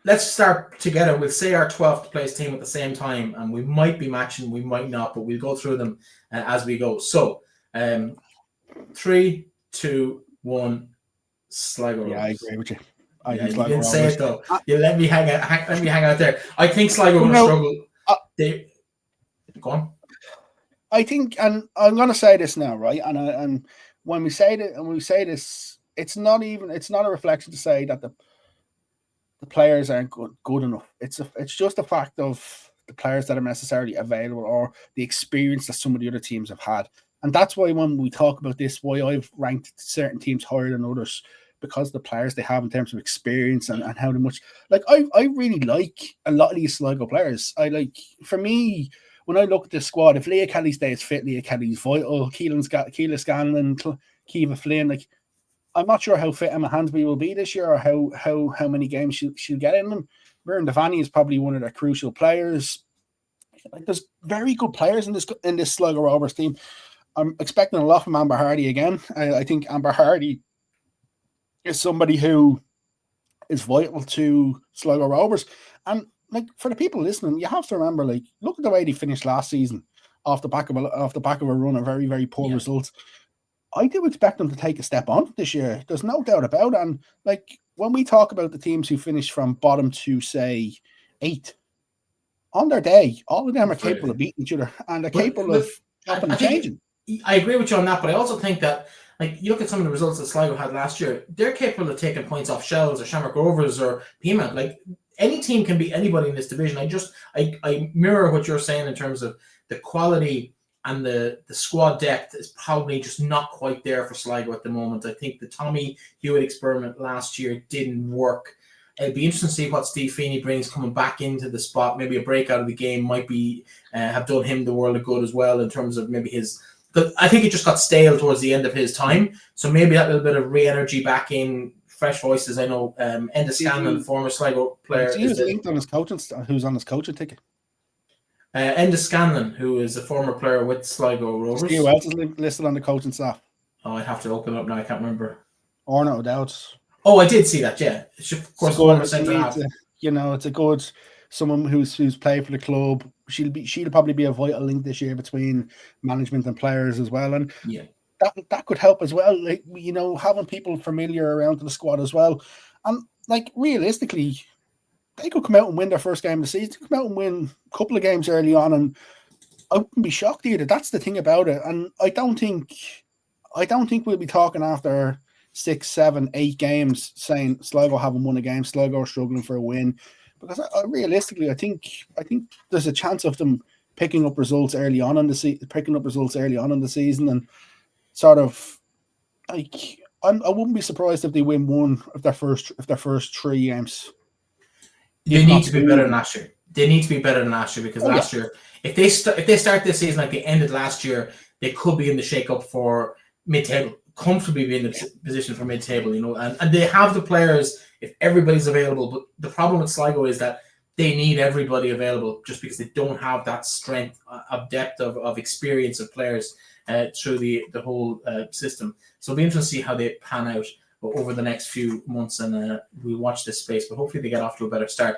let's start together. We'll say our 12th place team at the same time, and we might be matching, we might not, but we'll go through them as we go. So, 3, 2, 1, Sligo Rovers. Yeah, I agree with you. You didn't say it though. You let me hang out there. I think Sligo will struggle. Go on. I think, and I'm going to say this now, right? And when we say this, it's not a reflection to say that the players aren't good enough. It's just a fact of the players that are necessarily available or the experience that some of the other teams have had. And that's why when we talk about this, why I've ranked certain teams higher than others, because of the players they have in terms of experience and how much. Like, I really like a lot of these Sligo players. For me, when I look at this squad, if Leah Kelly stays fit, Leah Kelly's vital. Keelan Scanlon, Kiva Flynn, like, I'm not sure how fit Emma Hansby will be this year or how many games she'll get in them. Miriam Devaney is probably one of their crucial players. Like, there's very good players in this Sligo Rovers team. I'm expecting a lot from Amber Hardy again. I think Amber Hardy is somebody who is vital to Sligo Rovers. And like, for the people listening, you have to remember, like, look at the way they finished last season off the back of a run of very, very poor results. I do expect them to take a step on this year. There's no doubt about it. And like, when we talk about the teams who finished from bottom to, say, 8th, on their day, all of them are capable of beating each other and they're capable of chopping and changing. I agree with you on that, but I also think that, like, you look at some of the results that Sligo had last year, they're capable of taking points off Shells or Shamrock Rovers or Pima. Like, any team can beat anybody in this division. I mirror what you're saying in terms of the quality and the squad depth is probably just not quite there for Sligo at the moment. I think the Tommy Hewitt experiment last year didn't work. It'd be interesting to see what Steve Feeney brings coming back into the spot. Maybe a breakout of the game might be have done him the world of good as well in terms of maybe his. I think it just got stale towards the end of his time. So maybe that little bit of re-energy back in, fresh voices. I know Enda Scanlon, former Sligo player. Who's linked on his coaching? Who's on his coaching ticket? Enda Scanlon, who is a former player with Sligo Rovers. Who else is listed on the coaching staff? Oh, I'd have to open it up now. I can't remember. Orna O'Dowd. Oh, I did see that. Yeah, of course, former centre half. It's a good someone who's played for the club. She'll probably be a vital link this year between management and players as well. And that could help as well. Like, having people familiar around to the squad as well. And like, realistically, they could come out and win their first game of the season, come out and win a couple of games early on, and I wouldn't be shocked either. That's the thing about it. And I don't think we'll be talking after 6, 7, 8 games saying Sligo haven't won a game, Sligo are struggling for a win. Because realistically, I think there's a chance of them picking up results early on in the season, and sort of like, I wouldn't be surprised if they win one of their first 3 games. They need to be better than last year. They need to be better than last year because last year, if they start this season like they ended last year, they could be in the shake-up for mid-table, comfortably be in the position for mid-table, and they have the players if everybody's available. But the problem with Sligo is that they need everybody available just because they don't have that strength of depth of experience of players through the whole system. So it'll be interesting to see how they pan out over the next few months, and we watch this space, but hopefully they get off to a better start.